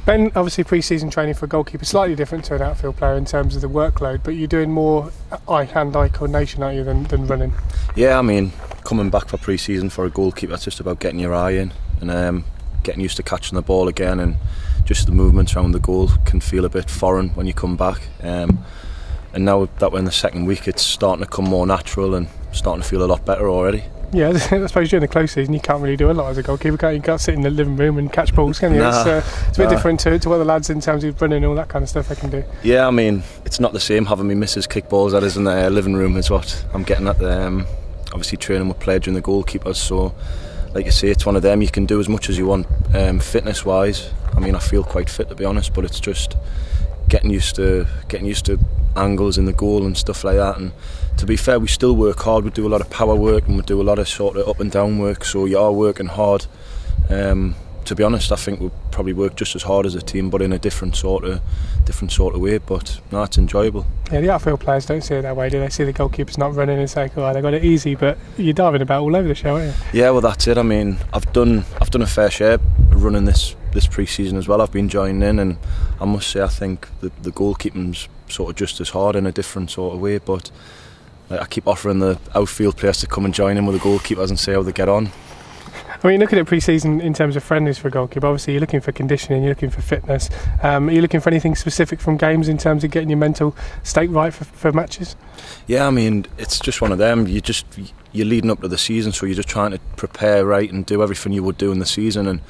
Ben, obviously pre-season training for a goalkeeper slightly different to an outfield player in terms of the workload, but you're doing more hand-eye coordination, aren't you, than running? Yeah, I mean, coming back for pre-season for a goalkeeper, it's just about getting your eye in and getting used to catching the ball again, and just the movements around the goal can feel a bit foreign when you come back. And now that we're in the second week, it's starting to come more natural and starting to feel a lot better already. Yeah, I suppose during the close season you can't really do a lot as a goalkeeper. You can't sit in the living room and catch balls, can you? Nah, it's a bit different to what the lads in terms of running and all that kind of stuff they can do. Yeah, I mean, it's not the same having me missus kick balls that is in the living room is what I'm getting at. Obviously training with players and the goalkeepers, so like you say, it's one of them. You can do as much as you want fitness wise. I mean, I feel quite fit to be honest, but it's just getting used to angles in the goal and stuff like that. And to be fair, we still work hard. We do a lot of power work and we do a lot of sort of up and down work, so you are working hard. To be honest, I think we'll probably work just as hard as a team, but in a different sort of way. But no, it's enjoyable. Yeah, the outfield players don't see it that way, do they? See the goalkeepers not running and say, "Oh, they got it easy," but you're diving about all over the show, aren't you? Yeah, well, that's it. I mean, I've done a fair share running this pre-season as well. I've been joining in, and I must say, I think the goalkeeping's sort of just as hard in a different sort of way. But I keep offering the outfield players to come and join in with the goalkeepers and see how they get on. I mean, looking at pre-season in terms of friendlies for a goalkeeper, obviously you're looking for conditioning, you're looking for fitness. Are you looking for anything specific from games in terms of getting your mental state right for matches? Yeah, I mean, it's just one of them. You're leading up to the season, so you're just trying to prepare right and do everything you would do in the season, and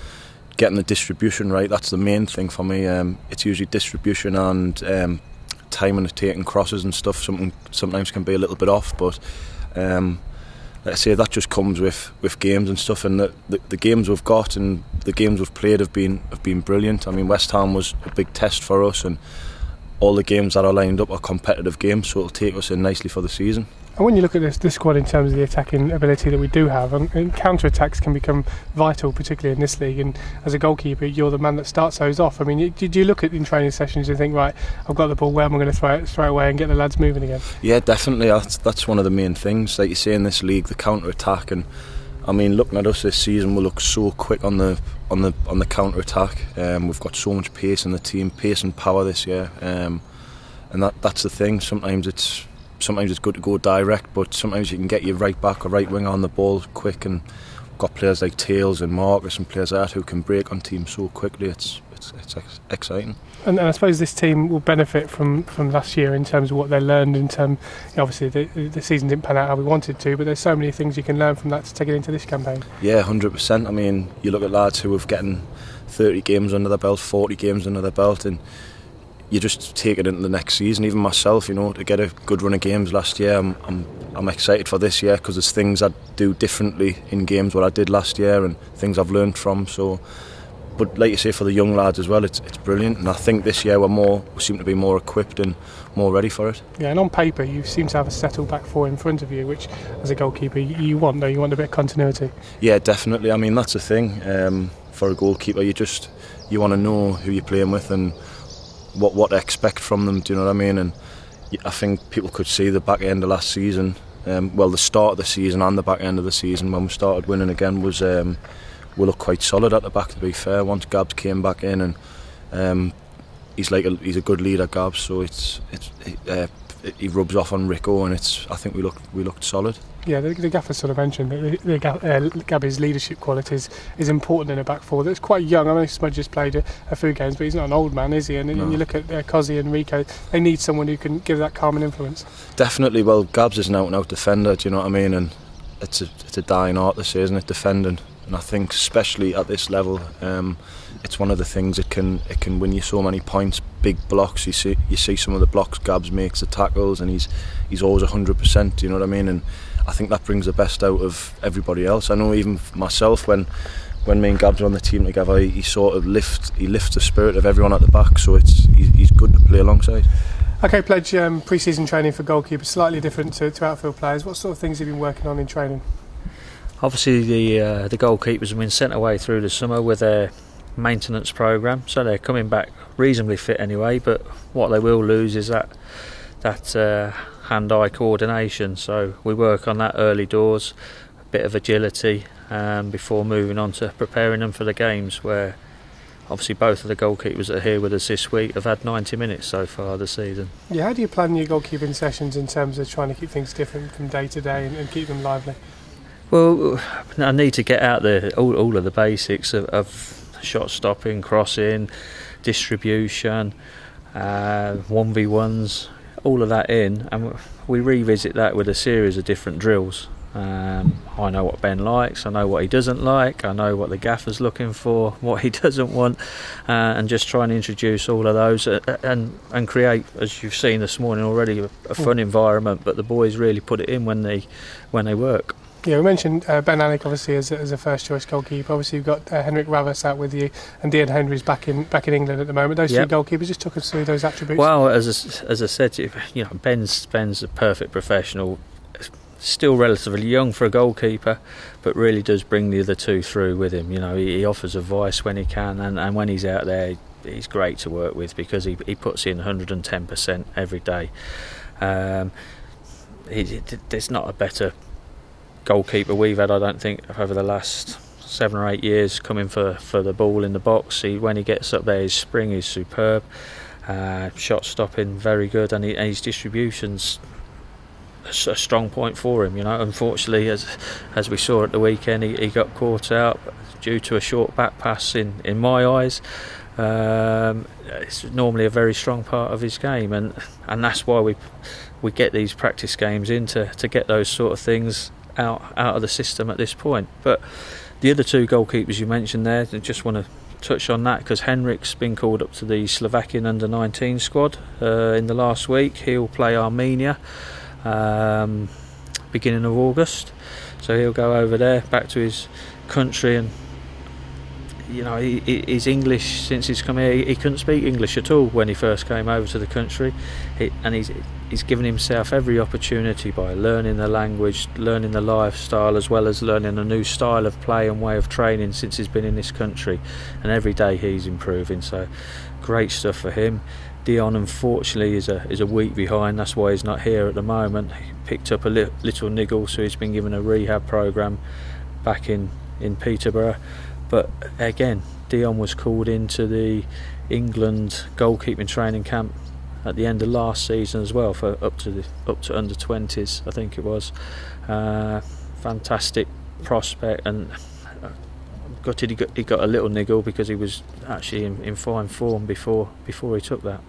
getting the distribution right. That's the main thing for me. It's usually distribution and timing of taking crosses and stuff. Sometimes can be a little bit off, but like I say, that just comes with games and stuff. And the games we've got and the games we've played have been brilliant. I mean, West Ham was a big test for us, and all the games that are lined up are competitive games, so it'll take us in nicely for the season. And when you look at this squad in terms of the attacking ability that we do have, and counter-attacks can become vital, particularly in this league, and as a goalkeeper you're the man that starts those off. I mean, did you look at in training sessions and think, right, I've got the ball, where am I going to throw it away and get the lads moving again? Yeah, definitely. That's one of the main things. Like you say, in this league, the counter-attack, and I mean, looking at us this season, we look so quick on the counter-attack. We've got so much pace in the team, pace and power this year, and that's the thing. Sometimes it's good to go direct, but sometimes you can get your right back or right winger on the ball quick, and we've got players like Tails and Marcus and players like that who can break on teams so quickly. It's exciting. And I suppose this team will benefit from last year in terms of what they learned. Obviously the season didn't pan out how we wanted to, but there's so many things you can learn from that to take it into this campaign. Yeah, 100%. I mean, you look at lads who have getting 30 games under their belt, 40 games under their belt, and you just take it into the next season. Even myself, to get a good run of games last year, I'm excited for this year, because there's things I do differently in games what I did last year and things I've learned from. So, but like you say, for the young lads as well, it's brilliant. And I think this year we seem to be more equipped and more ready for it. Yeah, and on paper you seem to have a settled back four in front of you, which as a goalkeeper you want, though. You want a bit of continuity. Yeah, definitely. I mean, that's the thing. For a goalkeeper, you want to know who you're playing with and what to expect from them, do you know what I mean? And I think people could see the back end of last season, the start of the season and the back end of the season when we started winning again was we looked quite solid at the back, to be fair, once Gabs came back in, and he's a good leader, Gabs, so he rubs off on Rico, and I think we looked solid. Yeah, the gaffer sort of mentioned that Gabby's leadership qualities is important in a back four that's quite young. I mean, Smudge just played a few games, but he's not an old man, is he? And you look at Cozzy and Rico, they need someone who can give that calming influence. Definitely. Well, Gabs is an out-and-out defender, do you know what I mean? And it's a dying art this year, isn't it, defending? And I think especially at this level, it's one of the things that can win you so many points. Big blocks, you see some of the blocks Gabs makes, the tackles, and he's always 100%. Do you know what I mean? And I think that brings the best out of everybody else. I know even myself, when me and Gabs are on the team together, he lifts the spirit of everyone at the back. So he's good to play alongside. Okay, Pledge, pre-season training for goalkeepers slightly different to outfield players. What sort of things have you been working on in training? Obviously the goalkeepers have been sent away through the summer with their maintenance programme, so they're coming back reasonably fit anyway, but what they will lose is that hand-eye coordination, so we work on that early doors, a bit of agility before moving on to preparing them for the games, where obviously both of the goalkeepers that are here with us this week have had 90 minutes so far this season. Yeah, how do you plan your goalkeeping sessions in terms of trying to keep things different from day to day and keep them lively? Well, I need to get out all of the basics of shot stopping, crossing, distribution, 1v1s, all of that in, and we revisit that with a series of different drills. I know what Ben likes, I know what he doesn't like, I know what the gaffer's looking for, what he doesn't want, and just try and introduce all of those and create, as you've seen this morning already, a fun environment. But the boys really put it in when they work. Yeah, we mentioned Ben Alnwick obviously as a first choice goalkeeper. Obviously you've got Henrik Ravas out with you, and Dean Henry's back in England at the moment. Those two goalkeepers, just took us through those attributes. Well, as I said to you, Ben's a perfect professional, still relatively young for a goalkeeper, but really does bring the other two through with him. He offers advice when he can, and when he's out there, he's great to work with because he puts in 110% every day. There's not a better goalkeeper we've had, I don't think, over the last 7 or 8 years coming for the ball in the box. When he gets up there, his spring is superb, shot stopping very good, and his distribution's a strong point for him. Unfortunately, as we saw at the weekend, he got caught out due to a short back pass in my eyes. It's normally a very strong part of his game, and that's why we get these practice games in to get those sort of things out of the system at this point. But the other two goalkeepers you mentioned there, I just want to touch on that because Henrik's been called up to the Slovakian under-19 squad in the last week. He'll play Armenia beginning of August, so he'll go over there back to his country. And his English, since he's come here, he couldn't speak English at all when he first came over to the country, and he's given himself every opportunity by learning the language, learning the lifestyle, as well as learning a new style of play and way of training since he's been in this country, and every day he's improving. So great stuff for him. Dion, unfortunately, is a week behind. That's why he's not here at the moment. He picked up a little niggle, so he's been given a rehab programme back in Peterborough. But again, Dion was called into the England goalkeeping training camp at the end of last season as well, for up to under 20s, I think it was. Fantastic prospect, and gutted he got a little niggle because he was actually in fine form before he took that.